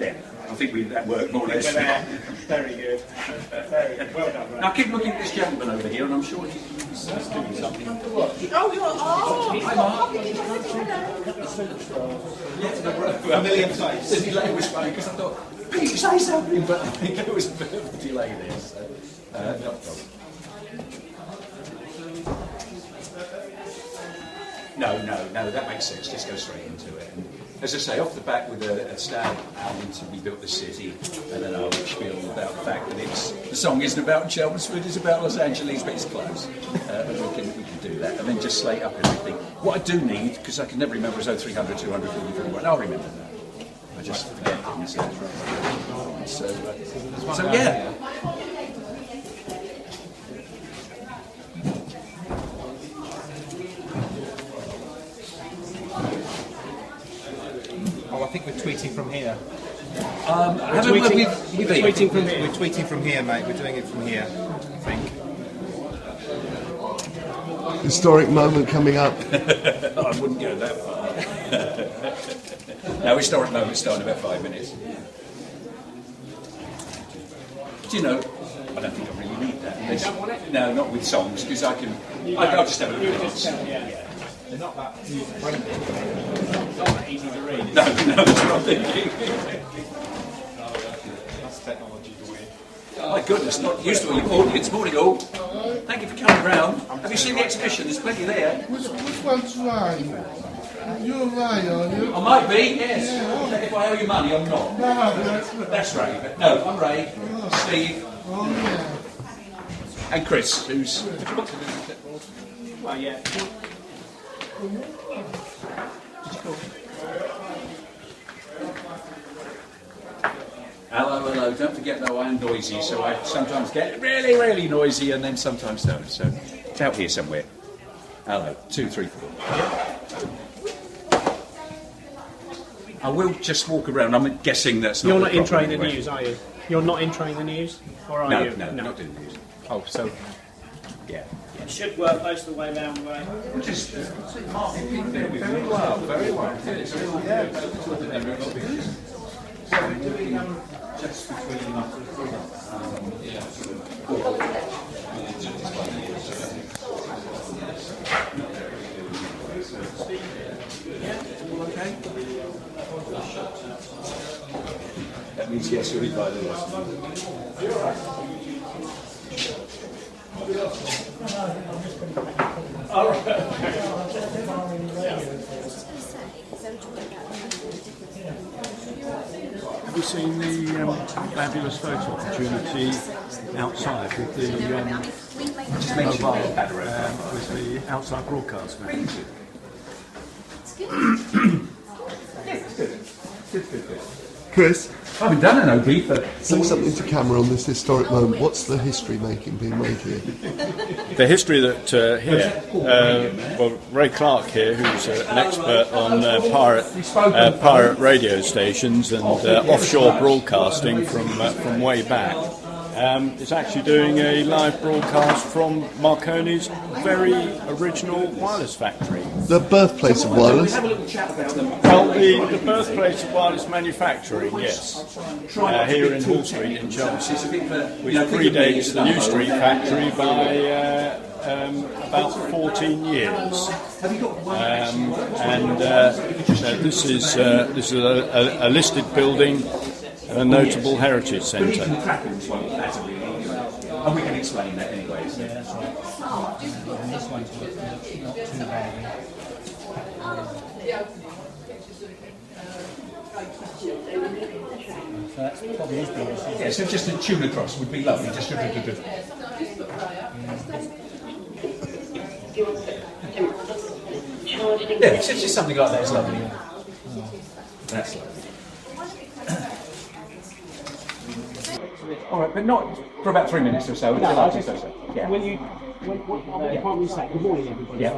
Yeah, I think that worked more or less. Very good. Very good. Well done, right? Now keep looking at this gentleman over here, and I'm sure he's doing something. A million times. The delay was funny because I thought, Pete, say something, but I think there was a bit of a delay there. So, not a problem. No, that makes sense. Just go straight into it. And as I say, off the back with a stab out into We Built the City, and then I'll spiel about the fact that the song isn't about Chelmsford, it's about Los Angeles, but it's close. And we can do that. And then just slate up everything. What I do need, because I can never remember, is 0300, 200, 40, 41. I'll remember that. I just forget things. So yeah. Oh, I think we're tweeting from here. We're tweeting from here, mate. We're doing it from here, I think. Historic moment coming up. I wouldn't go that far. No, historic moment starting in about 5 minutes. Do you know, I don't think I really need that. You don't want it? No, not with songs, because I'll just have a look at it. They're not that user-friendly. Not that easy to read. No, that's what I'm thinking. That's technology for you. My goodness, not used to an audience. Morning all. Thank you for coming round. Have you seen the exhibition? There's plenty there. Which one's right? You're right, aren't you? I might be, yes. Yeah. If I owe you money, I'm not. No, that's right. That's Ray. But no, I'm Ray. Steve. Oh, yeah. And Chris, who's... Well, yeah. Hello. Don't forget though, I am noisy, so I sometimes get really, really noisy and then sometimes don't. So it's out here somewhere. Hello. 2, 3, 4. I will just walk around. I'm guessing that's not. You're not the in problem Train the anyway. News, are you? You're not in Train the News? Or are you? No, not doing news. Oh, so... Yeah. It should work most of the way round, right? Just very well, very well. Yes. Yeah. So we're doing just between okay. That means yes, you'll be by the rest. Have you seen the fabulous photo opportunity outside with the mobile, with the outside broadcast? Good. Chris, I haven't done an OB for... say something to camera on this historic moment. What's the history being made here? The history that here, well, Ray Clark here, who's an expert on pirate radio stations and offshore broadcasting from way back, is actually doing a live broadcast from Marconi's very original wireless factory. The birthplace of wireless. Well, the birthplace of wireless manufacturing, yes, here in Hall Street in Chelmsford, which predates the New Street factory by about 14 years. This is a listed building, a notable heritage centre. And we can explain that anyway. So. Yeah, that's right. And this one's not too bad. So that's probably his biggest. Yeah, so just a tune across would be lovely. Just Yeah, it's just something like that is lovely. That's lovely. All right, but not for about 3 minutes or so. No, I just, yeah. when you can't we say good morning everybody? Yeah.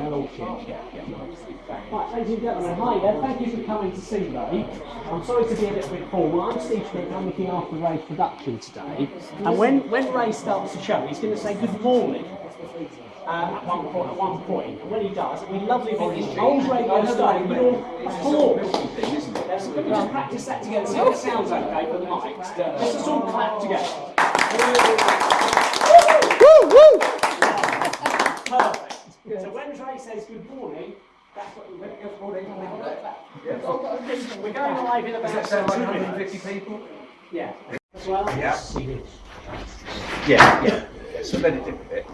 Right, ladies and gentlemen, hi there. Thank you for coming to see Ray. I'm sorry to be a little bit formal. I'm Steve Scruton. I'm looking after Ray's production today. And when Ray starts the show, he's going to say good morning. at one point. And when he does, it'll be lovely if it's old radio style. You'll applaud. So can we just practice that together? See if it sounds okay for the mics. Let's just all clap together. Perfect. So when Trey says good morning, that's what we're going to go. We're going live in about 2 minutes. 150 people? Yeah. As well? Yeah. So let it dip a bit.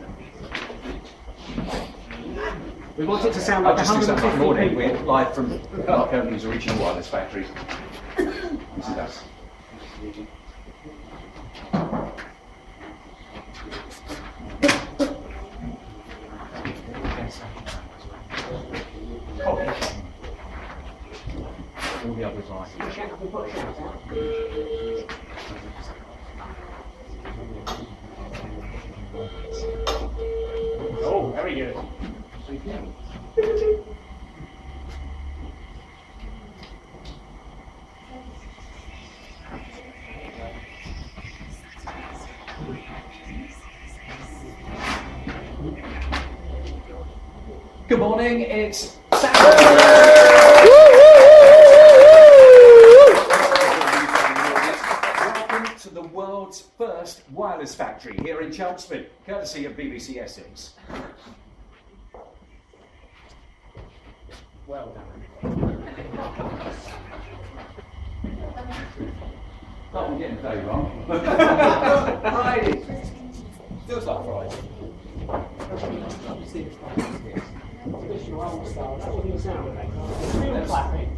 We want it to sound like 150 morning. people. We're live from Marconi's original wireless factory. This is us. All the others are. Oh, very good. Thank you. Good morning, it's Saturday. Welcome to the world's first wireless factory here in Chelmsford, courtesy of BBC Essex. Well done. Oh, I'm getting very wrong. Friday. Feels like Friday. Traditional old style. That wouldn't sound like real clapping.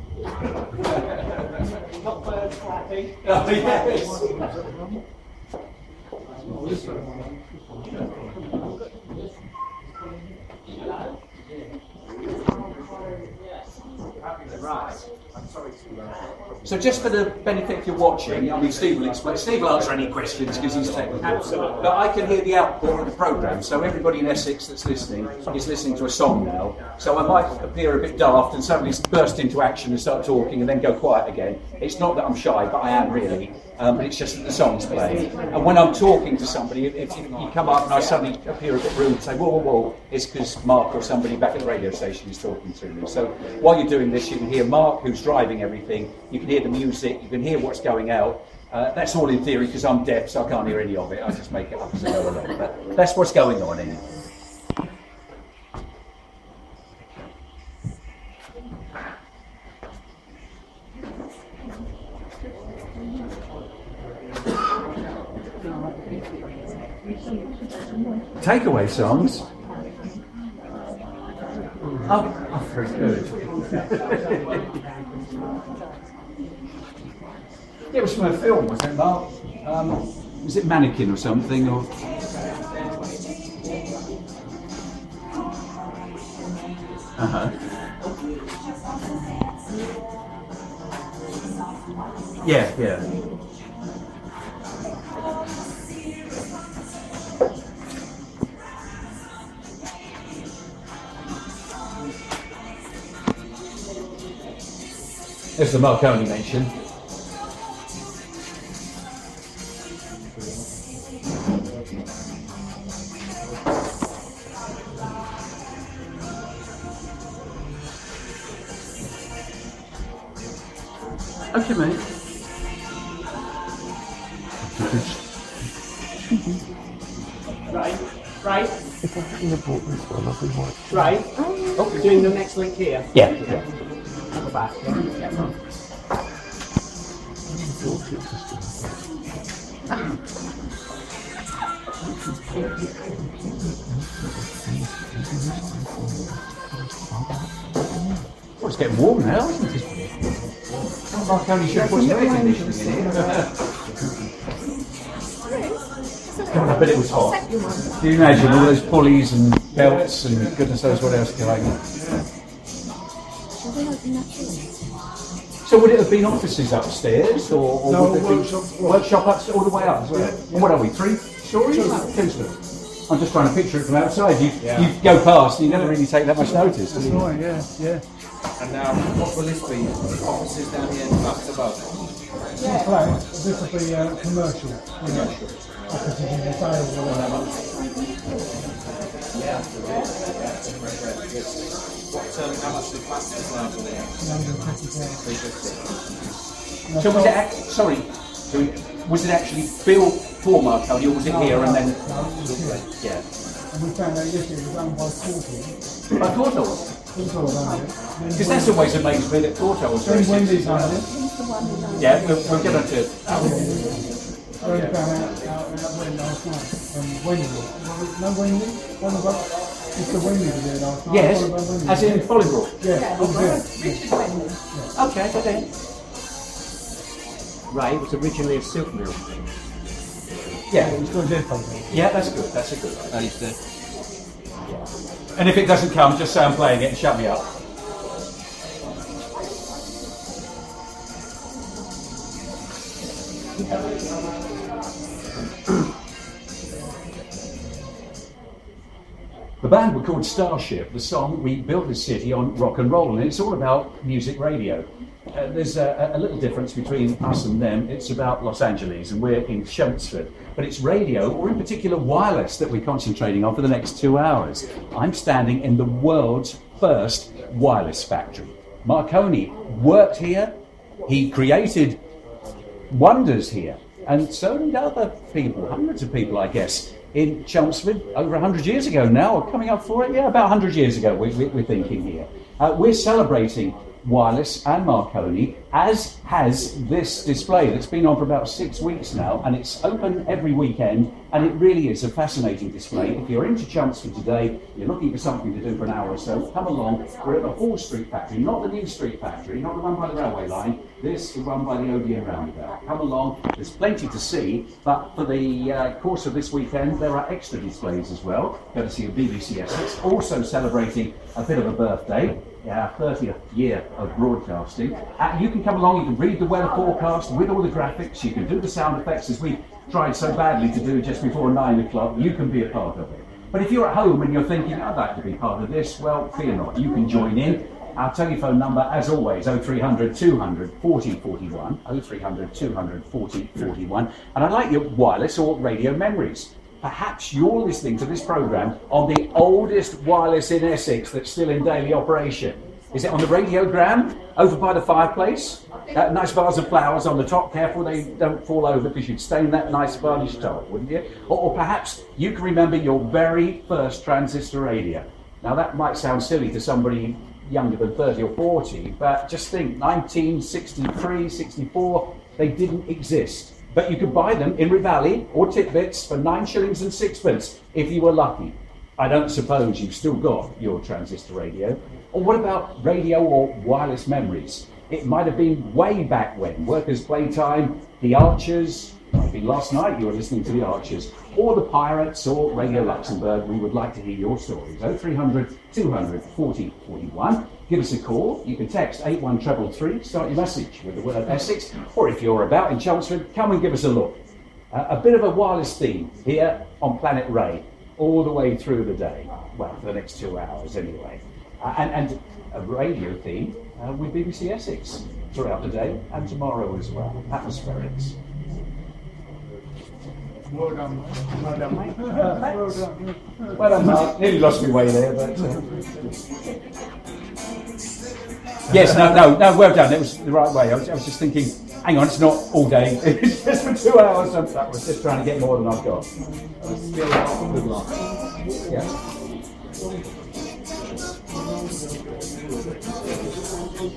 Not birds clapping. Oh, yes. Right. So just for the benefit if you're watching, I mean Steve will explain. Steve will answer any questions because he's technical. Absolutely. But I can hear the output of the programme, so everybody in Essex that's listening is listening to a song now. So I might appear a bit daft and suddenly burst into action and start talking and then go quiet again. It's not that I'm shy, but I am really. But it's just that the song's playing. And when I'm talking to somebody, if you come up and I suddenly appear a bit rude and say, whoa, whoa, whoa, it's because Mark or somebody back at the radio station is talking to me. So while you're doing this, you can hear Mark, who's driving everything. You can hear the music. You can hear what's going out. That's all in theory because I'm deaf, so I can't hear any of it. I just make it up as I go along. But that's what's going on anyway. Takeaway songs. Oh, very good. It was from a film, wasn't it, Mark? Was it Mannequin or something? Or yeah. There's the Marconi mention. Okay, mate. Right. If I hadn't bought this one, I'd be white. Right. Oh, you're doing the next link here. Yeah. At the back. Well, it's getting warm now, isn't it? Marconi should put some air conditioning in here. But it was hot. Do you imagine all those pulleys and belts and goodness knows what else going on? So would it have been offices upstairs, or No, would it be workshop upstairs all the way up as well? And what are we, 3 stories? 2 stories. I'm just trying to picture it from outside. You go past and you never really take that much notice. That's right, yeah. And now, what will this be? Offices down here and flats above? Flat, this will be commercial. Offices in the sales or whatever. How much the flats as well? So was it sorry, was it actually built for Marconi, or was it here and then? Yeah. And we found out yesterday it was owned by Corto. By Corto? Because that's always amazed me that Corto was very Wendy's owned it. Yeah, we'll get onto it. I found out when last night. Wendy. No Wendy? It's the Wendy was there last night. Yes, as in Bolingbroke? Yeah, I was there. Richard Wendy. Okay, okay. Ray was originally a silk mill. Yeah, It's got a dead puzzle. yeah, that's good, that's a good idea. And it's the And if it doesn't come, just say I'm playing it and shut me up. The band were called Starship. The song, we built this city on rock and roll, and it's all about music radio. There's a little difference between us and them. It's about Los Angeles, and we're in Chelmsford. But it's radio, or in particular wireless, that we're concentrating on for the next 2 hours. I'm standing in the world's first wireless factory. Marconi worked here. He created wonders here. And so did other people, hundreds of people, I guess, in Chelmsford over 100 years ago now, or coming up for it, yeah, about 100 years ago, we're thinking here. We're celebrating wireless and Marconi, as has this display that's been on for about 6 weeks now, and it's open every weekend, and it really is a fascinating display. If you're into Chelmsford today, you're looking for something to do for an hour or so, come along. We're at the Hall Street factory, not the New Street factory, not the one by the railway line. This is one by the ODN roundabout. Come along, there's plenty to see, but for the course of this weekend, there are extra displays as well, courtesy of BBC Essex, also celebrating a bit of a birthday. Our 30th year of broadcasting. You can come along, you can read the weather forecast with all the graphics, you can do the sound effects as we tried so badly to do just before 9 o'clock. You can be a part of it. But if you're at home and you're thinking, I'd like to be part of this, well, fear not, you can join in. Our telephone number, as always, 0300 200 40 41, 0300 200 40 41. And I'd like your wireless or radio memories. Perhaps you're listening to this programme on the oldest wireless in Essex that's still in daily operation. Is it on the radiogram over by the fireplace? Nice vase of flowers on the top. Careful they don't fall over, because you'd stain that nice varnished top, wouldn't you? Or perhaps you can remember your very first transistor radio. Now that might sound silly to somebody younger than 30 or 40, but just think, 1963, 64, they didn't exist. But you could buy them in Rivali or Titbits for 9 shillings and 6pence if you were lucky. I don't suppose you've still got your transistor radio. Or what about radio or wireless memories? It might have been way back when, Workers' Playtime, The Archers, might have been last night you were listening to The Archers, or The Pirates, or Radio Luxembourg. We would like to hear your stories. 0300 200 40 41. Give us a call. You can text 81333, start your message with the word Essex, or if you're about in Chelmsford, come and give us a look. A bit of a wireless theme here on Planet Ray, all the way through the day. Well, for the next 2 hours anyway. And a radio theme with BBC Essex throughout the day and tomorrow as well. Atmospherics. Well done, mate. Well done. Well done, Mark. Nearly lost my way there, but... Yes, no, well done. It was the right way. I was just thinking, hang on, it's not all day. It's just for 2 hours. I was just trying to get more than I've got. still good luck. Yeah. You've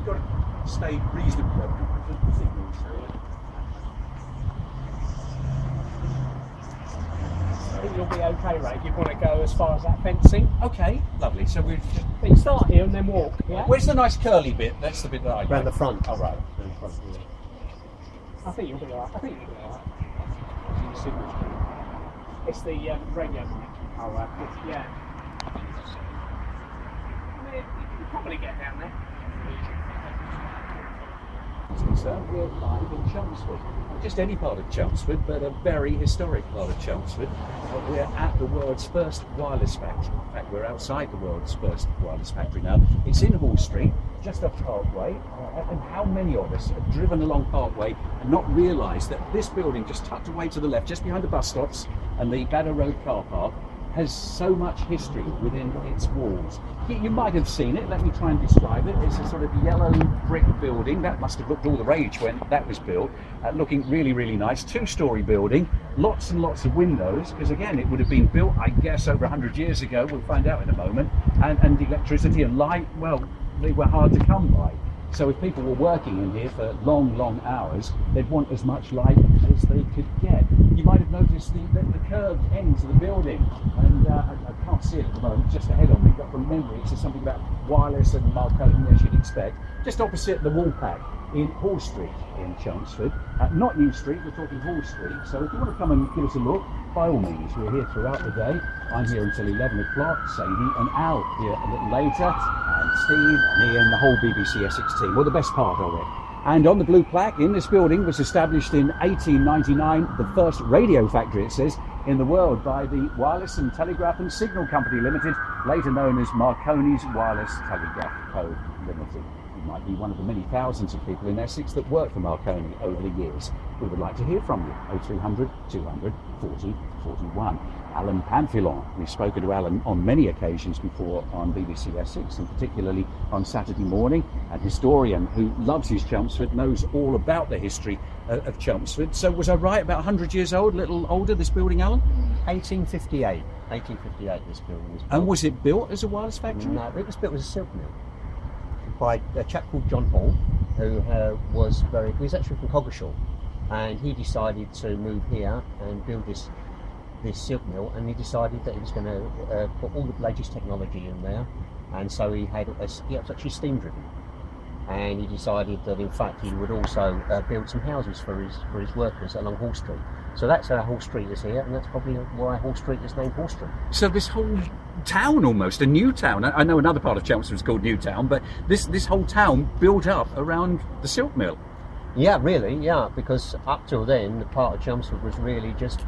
got to stay reasonably open with the signals. I think you'll be okay, Ray, if you want to go as far as that fencing. Okay, lovely. So we've just... But you start here and then walk, yeah? Where's the nice curly bit? That's the bit that I Around the front. Oh, right. I think you'll be alright. It's the radio mic. Oh, right. Yeah. You can probably get down there. We're live in Chelmsford. Not just any part of Chelmsford, but a very historic part of Chelmsford. We're at the world's first wireless factory. In fact, we're outside the world's first wireless factory now. It's in Hall Street, just off Parkway. And how many of us have driven along Parkway and not realised that this building just tucked away to the left, just behind the bus stops and the Badder Road car park, has so much history within its walls. You might have seen it, let me try and describe it. It's a sort of yellow brick building. That must have looked all the rage when that was built. Looking really, really nice. 2-storey building, lots and lots of windows, because again, it would have been built, I guess, over 100 years ago. We'll find out in a moment. And electricity and light, well, they were hard to come by. So if people were working in here for long, long hours, they'd want as much light as they could get. You might have noticed the curved ends of the building, and I can't see it at the moment, just ahead of me, but from memory it says something about wireless and Marconi, as you'd expect, just opposite the Woolpack in Hall Street in Chelmsford. Not New Street, we're talking Hall Street, so if you want to come and give us a look, by all means, we're here throughout the day. I'm here until 11 o'clock, Sadie and Al here a little later, and Steve and Ian, the whole BBC Essex team, well, the best part of it. And on the blue plaque in this building was established in 1899, the first radio factory, it says, in the world by the Wireless and Telegraph and Signal Company Limited, later known as Marconi's Wireless Telegraph Co. Limited. You might be one of the many thousands of people in Essex that work for Marconi over the years. We would like to hear from you. 0300 200 40 41. Alan Pamphilon. We've spoken to Alan on many occasions before on BBC Essex, and particularly on Saturday morning. An historian who loves his Chelmsford, knows all about the history of Chelmsford. So was I right, about 100 years old, a little older, this building, Alan? 1858. 1858 this building was built. And was it built as a wireless factory? No, it was built as a silk mill by a chap called John Hall, who he was actually from Coggeshall, and he decided to move here and build this silk mill, and he decided that he was going to put all the latest technology in there, and so he was actually steam driven, and he decided that in fact he would also build some houses for his workers along Hall Street. So that's how Hall Street is here, and that's probably why Hall Street is named Hall Street. So this whole town, almost a new town. I know another part of Chelmsford is called Newtown, but this whole town built up around the silk mill. Yeah, really, yeah, because up till then, the part of Chelmsford was really just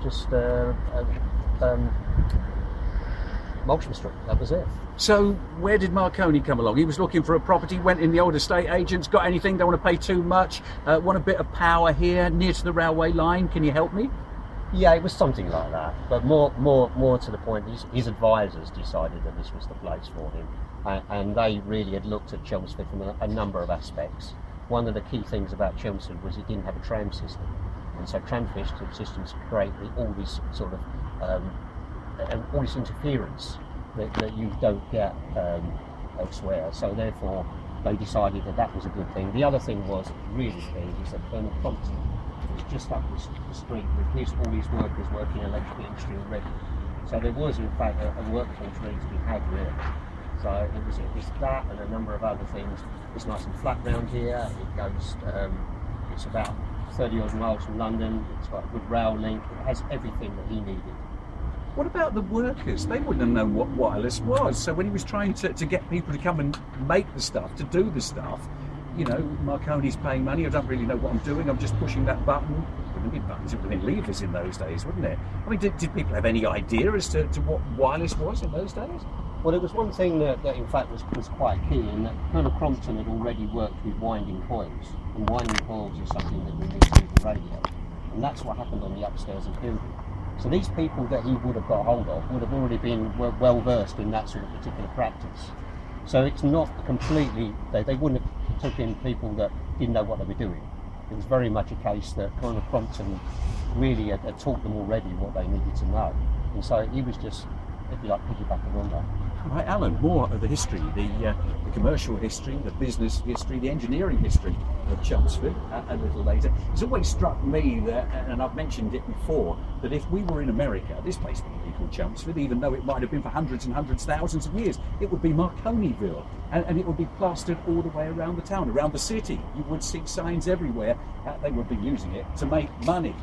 Molesworth Street. That was it. So where did Marconi come along? He was looking for a property, went in the old estate agents, got anything, don't want to pay too much, want a bit of power here, near to the railway line, can you help me? Yeah, it was something like that, but more to the point, his advisors decided that this was the place for him, and they really had looked at Chelmsford from a number of aspects. One of the key things about Chelmsford was it didn't have a tram system, and so tram systems create all this sort of all this interference that you don't get elsewhere. So therefore, they decided that was a good thing. The other thing was really big is that Colonel Crompton was just up the street with all his workers working in the electrical industry already. So there was in fact a workforce ready to be had really. So it was that and a number of other things. It's nice and flat round here. It goes, it's about 30 odd miles from London. It's got a good rail link. It has everything that he needed. What about the workers? They wouldn't have known what wireless was. So when he was trying to get people to come and make the stuff, to do the stuff, you know, Marconi's paying money, I don't really know what I'm doing, I'm just pushing that button. It wouldn't have been buttons, it would have been levers in those days, wouldn't it? I mean, did people have any idea as to what wireless was in those days? Well, there was one thing that in fact was quite key, in that Colonel Crompton had already worked with winding coils, and winding coils is something that we need to do with the radio, and that's what happened on the upstairs of the building. So these people that he would have got hold of would have already been well versed in that sort of particular practice. So it's not completely, they wouldn't have took in people that didn't know what they were doing. It was very much a case that Colonel Crompton really had taught them already what they needed to know. And so he was just, if you like, piggybacking on that. Right, Alan, more of the history, the commercial history, the business history, the engineering history of Chelmsford a little later. It's always struck me that, and I've mentioned it before, that if we were in America, this place wouldn't be called Chelmsford, even though it might have been for hundreds and hundreds, thousands of years. It would be Marconiville, and it would be plastered all the way around the town, around the city. You would see signs everywhere. They would be using it to make money.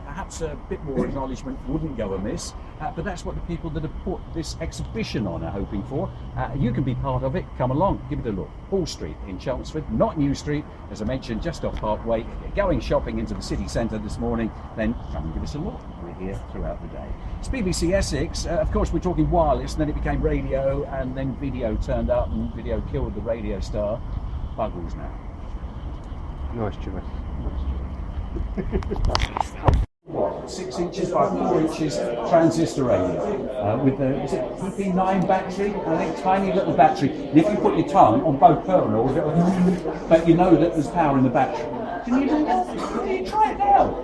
Perhaps a bit more acknowledgement wouldn't go amiss, but that's what the people that have put this exhibition on are hoping for. You can be part of it. Come along, give it a look. Hall Street in Chelmsford, not New Street, as I mentioned, just off Parkway. If you're going shopping into the city centre this morning, then come and give us a look. We're here throughout the day. It's BBC Essex. Of course, we're talking wireless, and then it became radio, and then video turned up, and video killed the radio star. Buggles now. Nice choice. Well, 6 inches by 4 inches transistor radio with the PP9 battery, I think, tiny little battery. And if you put your tongue on both terminals, but you know that there's power in the battery. Can you do that? Can you try it now?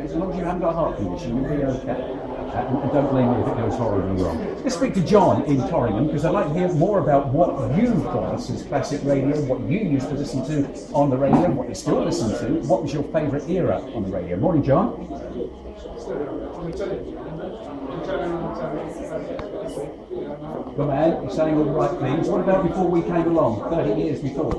As long as you haven't got a heart condition, you'll be okay. And don't blame me if it goes horribly wrong. Let's speak to John in Torringham, because I'd like to hear more about what you class as classic radio, what you used to listen to on the radio, what you still listen to. What was your favourite era on the radio? Morning, John. Good man, you're saying all the right things. What about before we came along, 30 years before?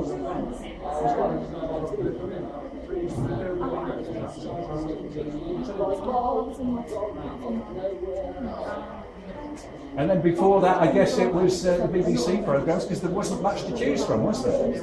And then before that, I guess it was the BBC programmes, because there wasn't much to choose from, was there?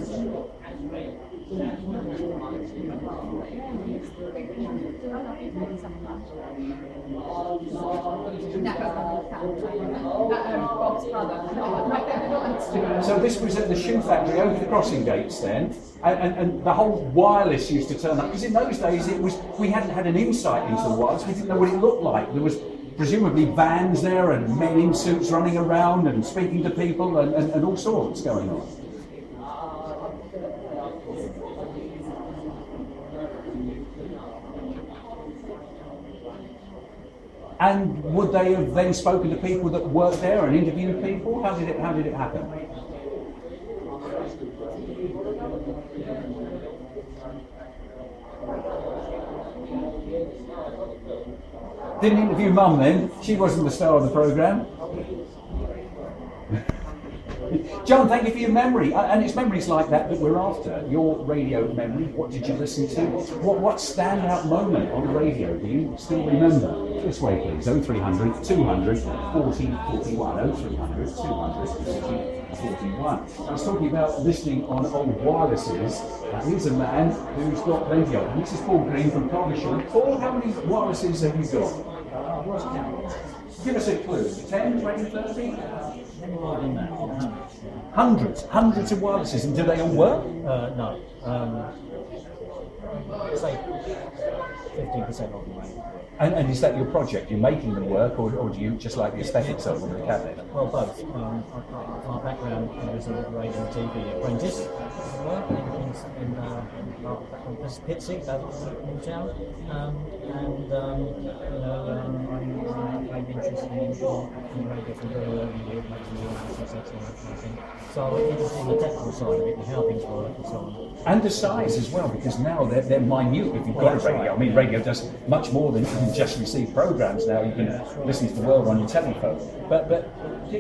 So this was at the shoe factory over the crossing gates then, and the whole wireless used to turn up, because in those days we hadn't had an insight into the wireless, we didn't know what it looked like. There was presumably vans there and men in suits running around and speaking to people and all sorts going on. And would they have then spoken to people that worked there and interviewed people? How did it happen? Didn't interview Mum then. She wasn't the star of the programme. John, thank you for your memory, and it's memories like that we're after. Your radio memory, what did you listen to? What standout moment on the radio do you still remember? This way please, 0300 200 40 41, 0300 200 40 41. I was talking about listening on old wirelesses. Here's a man who's got plenty of them. This is Paul Green from Derbyshire. Paul, how many wirelesses have you got? Give us a clue. 10, 20, 30? Hundreds of wirelesses, and do they all work? No. Say 15% of them. And is that your project? You're making them work, or do you just like the aesthetics of them in the cabinet? Well, both. My background is a radio and TV apprentice in Pitsy, in town, I'm interested in radio from very early years, making the thing. So I'm interested in the technical side of it and how things work and so on. And the size as well, because now they're minute if you've got a radio. I mean, radio does much more than you can just receive programmes now. You can listen to the world on your telephone. But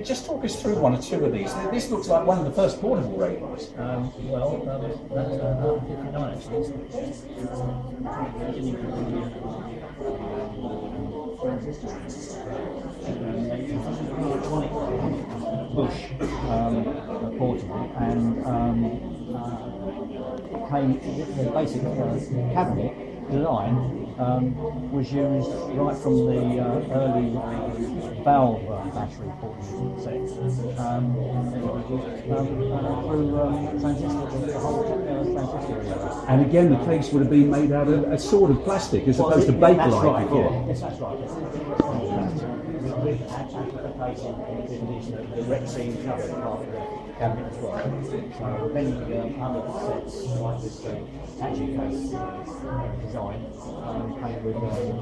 just talk us through one or two of these. This looks like one of the first portable radios. That's 59 actually. Bush portable, and the basic cabinet design was used right from the early valve battery portable sets through transistor, the whole transistor area. And again, the case would have been made out of a sort of plastic as opposed to Bakelite before. Yes, that's right. With the Rexine covered part of the cabinet as well. So many other sets like this action case design came with Rexine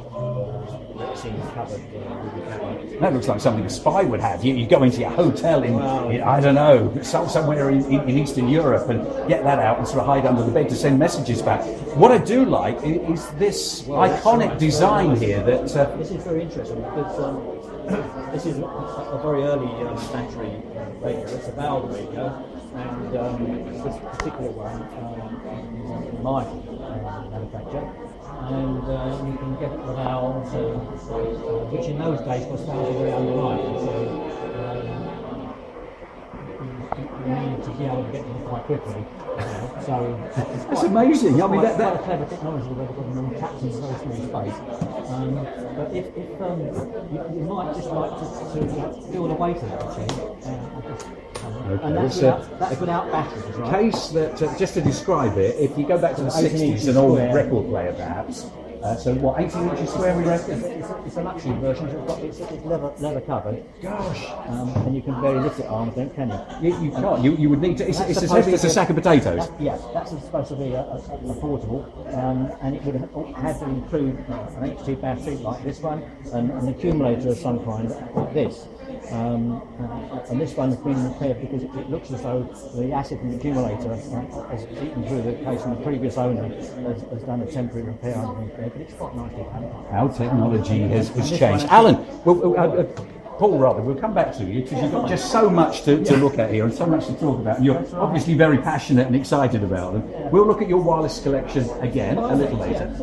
covered with the cabinet. That looks like something a spy would have. You go into your hotel in I don't know, somewhere in Eastern Europe and get that out and sort of hide under the bed to send messages back. What I do like is this iconic design here that... This is very interesting because this is a very early battery radio. It's a valve radio, and this particular one is my manufacture. And you can get the valves, which in those days was found to be very unreliable. So you need to be able to get them quite quickly. So that's amazing. I mean, that's quite a clever technology where they've got them trapped in a very small space. But if you might just like to feel the weight of that thing. And that's without batteries, right? Case that, just to describe it, if you go back to the 60s, an old record player perhaps, So what, 18 inches square we reckon? It's a luxury version. It's leather covered. Gosh! And you can barely lift it arms, don't can you? You can't. You would need to. It's as heavy as a sack of potatoes. Yeah, that's supposed to be a portable, and it would have to include an HT battery like this one, and an accumulator of some kind like this. And this one has been repaired because it looks as though the acid in the accumulator has eaten through the case, and the previous owner has done a temporary repair underneath there, but it's quite nicely done. How technology has changed. Alan, Paul, rather, we'll come back to you because you've got just so much to look at here and so much to talk about. And you're obviously very passionate and excited about them. We'll look at your wireless collection again a little later.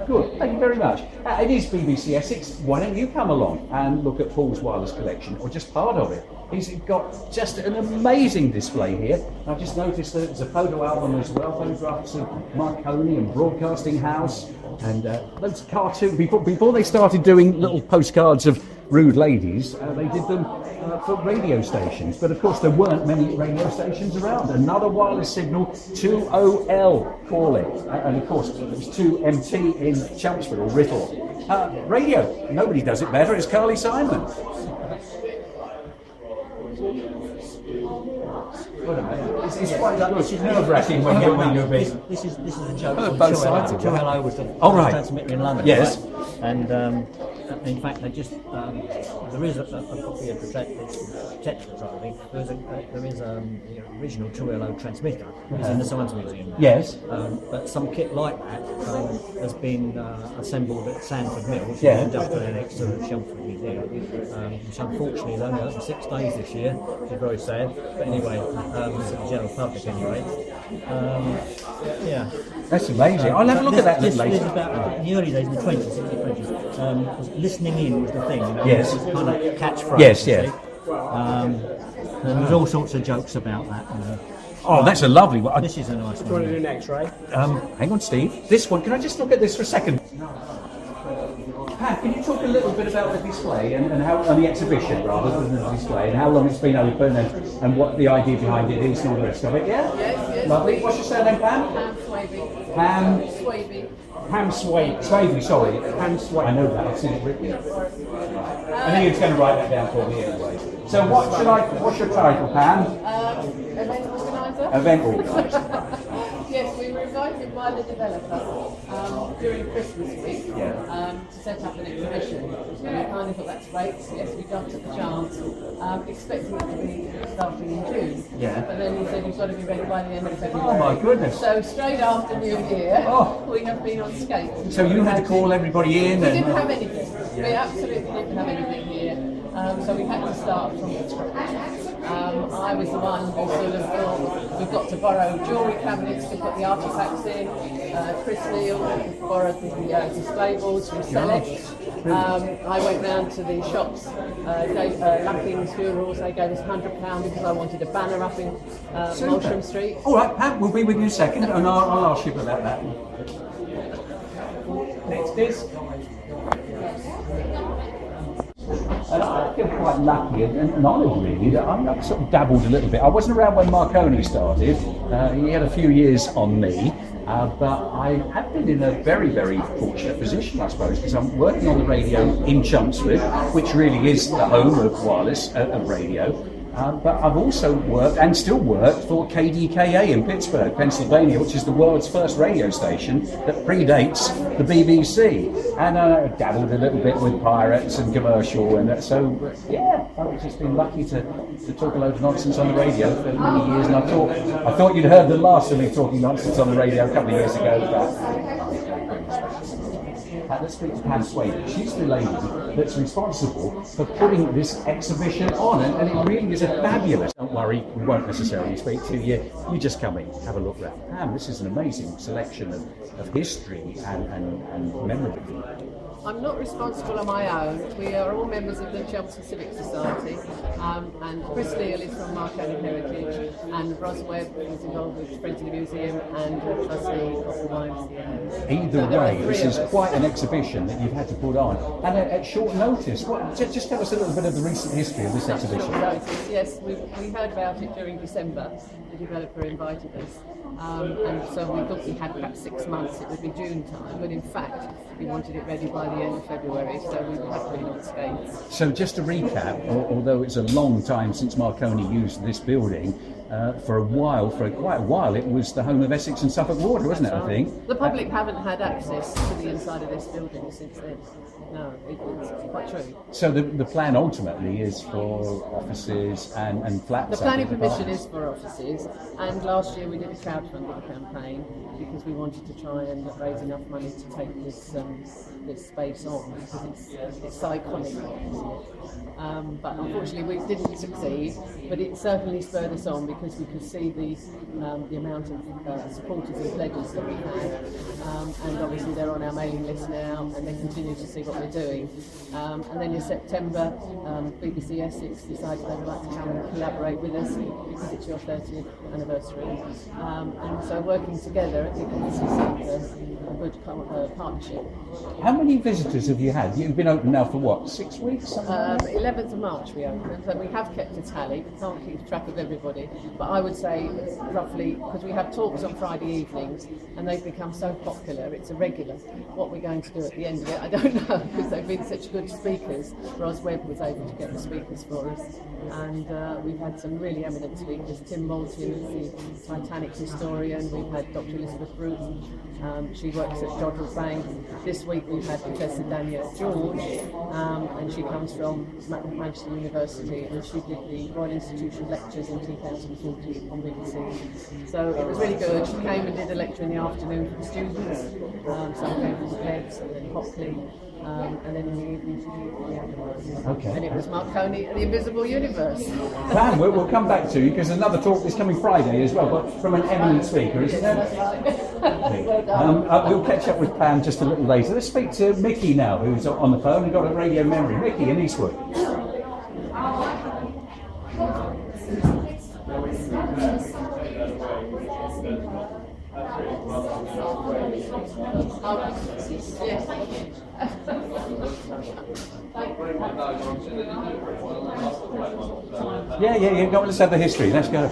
Good, thank you very much. It is BBC Essex. Why don't you come along and look at Paul's wireless collection, or just part of it? He's got just an amazing display here. I've just noticed that there's a photo album as well, photographs of Marconi and Broadcasting House, and those cartoons. Before they started doing little postcards of rude ladies, they did them for radio stations. But of course there weren't many radio stations around. Another wireless signal, 2OL call it. And of course it's 2MT in Chelmsford or Writtle. Radio, nobody does it better, it's Carly Simon. It's quite nerve-wracking when you're big. This is a joke. Both sides of it. 2LO was the transmitter in London. Yes. Right? And in fact, they just there is a copy of the Tetris, I think. There is the original 2LO transmitter. It's in the Science Museum. Yes. But some kit like that has been assembled at Sandford Mills, Yeah. industrial annex to the Chelmsford Museum. Which unfortunately is only open 6 days this year, which is very sad. But anyway, to the general public anyway. Yeah. That's amazing. I'll have a look at that later. This is about in the early days, in the 20s, listening in was the thing. Yes. It was kind of catchphrase. Yes, yes. And there's all sorts of jokes about that. Oh, that's a lovely one. This is a nice one. What do you want to do next, Ray? Hang on, Steve. This one, can I just look at this for a second? Pat, can you talk a little bit about the display and how, on the exhibition rather than the display, and how long it's been open and what the idea behind it is and all the rest of it? Yeah? Yes. Lovely. What's your surname, Pam? Pam Swaby. Pam Swaby. Pam Swavey, sorry. Pam Swavey. I know that, I've seen it written. I think it's going to write that down for me anyway. So what's your title, Pam? Event organiser. Event organiser. Yes, we were invited by the developer during Christmas week to set up an exhibition. And we kind of thought that's great. Yes, we jumped at the chance, expecting it to be starting in June. Yeah. But then he said you've got to be ready by the end of February. Oh my goodness. So straight after New Year, we have been on skates. So you had to call everybody in? We didn't have anything. We absolutely didn't have anything here. So we had to start from scratch. I was the one who sort of thought we've got to borrow jewellery cabinets to put the artefacts in. Chris Neal borrowed the display boards from Select. I went round to the shops, Lapping's Funerals, they gave us £100 because I wanted a banner up in Molsham Street. All right, Pat, we'll be with you in a second and I'll ask you about that. Next is... And I feel quite lucky and honoured really that I've sort of dabbled a little bit. I wasn't around when Marconi started, he had a few years on me, but I have been in a very, very fortunate position I suppose, because I'm working on the radio in Chelmsford, which really is the home of wireless, of radio. But I've also worked and still work for KDKA in Pittsburgh, Pennsylvania, which is the world's first radio station that predates the BBC. And I dabbled a little bit with pirates and commercial, and so yeah, I've just been lucky to talk a load of nonsense on the radio for many years. And I thought you'd heard the last of me talking nonsense on the radio a couple of years ago. Let's speak to Pam Swavey. She's the lady that's responsible for putting this exhibition on, and it really is a fabulous. Don't worry, we won't necessarily speak to you. You just come in, have a look round. Pam, this is an amazing selection of history and memorabilia. I'm not responsible on my own. We are all members of the Chelmsford Civic Society, and Chris Leal is from Marconi Heritage, and Ros Webb is involved with Friends of the Museum and trustee of the YMCA. Either way, this is quite an exhibition that you've had to put on, and at short notice. Just tell us a little bit of the recent history of this exhibition. Short notice, yes, we heard about it during December. The developer invited us, and so we thought we had perhaps 6 months. It would be June time, but in fact we wanted it ready by the end of February, so we have been on skates. So just to recap, although it's a long time since Marconi used this building, for quite a while, it was the home of Essex and Suffolk Water, wasn't it, I think? The public haven't had access to the inside of this building since then. No, it's quite true. So the plan ultimately is for offices and flats? The planning permission is for offices, and last year we did a crowdfunding campaign because we wanted to try and raise enough money to take this space on, because it's iconic. But unfortunately we didn't succeed, but it certainly spurred us on because we could see the amount of supporters and pledges that we had, and obviously they're on our mailing list now and they continue to see what we're doing. And then in September, BBC Essex decided they would like to come and collaborate with us because it's your 30th anniversary. And so working together, I think this is a good partnership. How many visitors have you had? You've been open now for what, 6 weeks? 11th of March we opened, so we have kept a tally. We can't keep track of everybody, but I would say roughly, because we have talks on Friday evenings and they've become so popular, it's a regular. What we're going to do at the end of it, I don't know, because they've been such good speakers. Ros Webb was able to get the speakers for us, and we've had some really eminent speakers. Tim Moulton is the Titanic historian. We've had Dr. Elizabeth Root, she works at Doddle Bank. This week we've had Professor Danielle George, and she comes from Manchester University, and she did the Royal Institution lectures in 2014 on BBC. So it was really good. She came and did a lecture in the afternoon for the students. Some came from Plebs and then Hockley. And then in the evening, okay. And it was Marconi and the Invisible Universe. Pam, we'll come back to you because another talk is coming Friday as well, but from an eminent speaker, isn't there? We'll catch up with Pam just a little later. Let's speak to Mickey now, who's on the phone and got a radio memory. Mickey in Eastwood. Yeah. Go on, let's have the history. Let's go.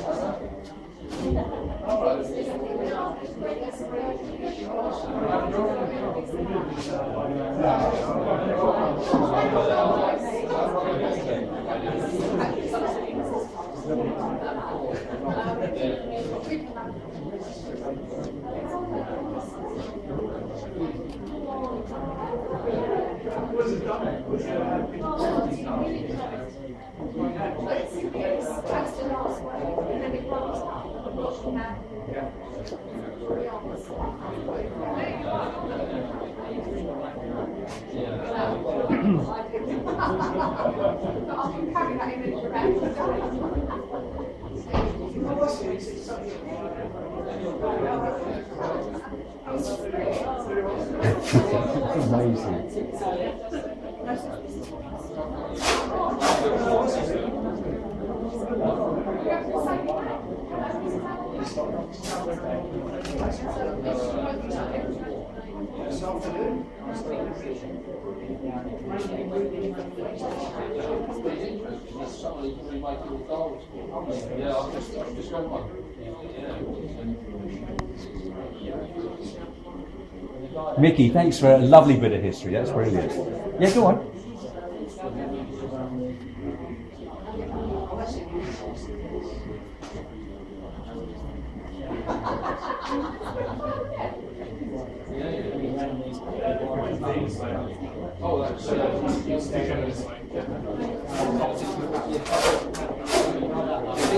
Mickey, thanks for a lovely bit of history. That's brilliant. Yeah, go on.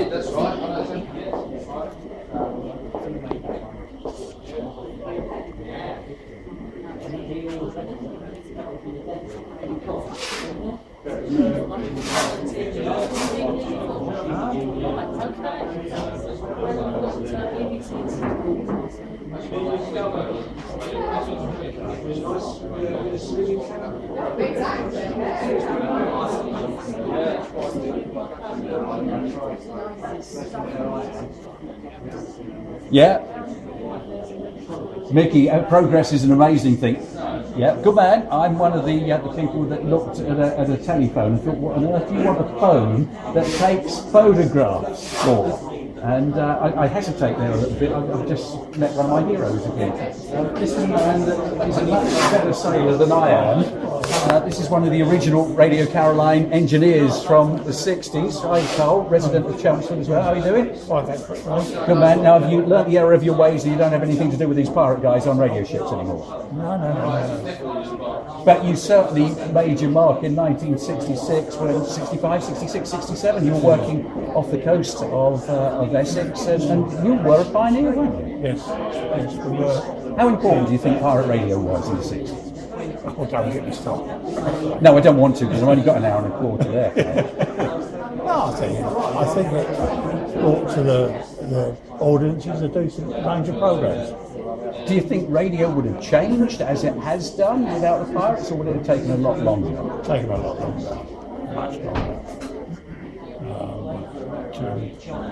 That's right. Yeah. Mickey, progress is an amazing thing. Yeah, good man. I'm one of the people that looked at a telephone and thought, what on earth do you want a phone that takes photographs for? And I hesitate there a little bit. I've just met one of my heroes again. This is a man that is a much better sailor than I am. This is one of the original Radio Caroline engineers from the 60s. Hi, Cole, resident of Chelmsford as well. How are you doing? Fine, thanks. Good man. Now, have you learnt the error of your ways and you don't have anything to do with these pirate guys on radio ships anymore? No. But you certainly made your mark in 1966, when 65, 66, 67, you were working off the coast of Essex, and you were a pioneer, weren't you? Yes, we were. How important do you think pirate radio was in the 60s? Oh, don't get me started. No, I don't want to, because I've only got an hour and a quarter there. No, I think it brought to the audiences a decent range of programmes. Do you think radio would have changed as it has done without the pirates, or would it have taken a lot longer? Taken a lot longer, much longer, to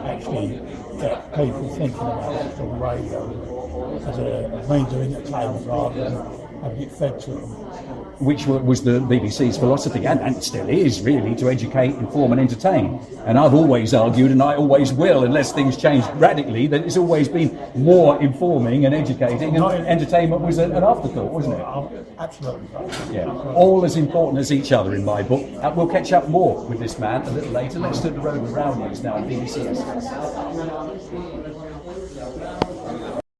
actually get people thinking about the radio as a means of entertainment rather than having it fed to them. Which was the BBC's philosophy, and still is, really, to educate, inform and entertain. And I've always argued, and I always will, unless things change radically, that it's always been more informing and educating, and entertainment was an afterthought, wasn't it? Absolutely. Yeah, all as important as each other in my book. We'll catch up more with this man a little later. Let's do the road around news now on BBC Essex.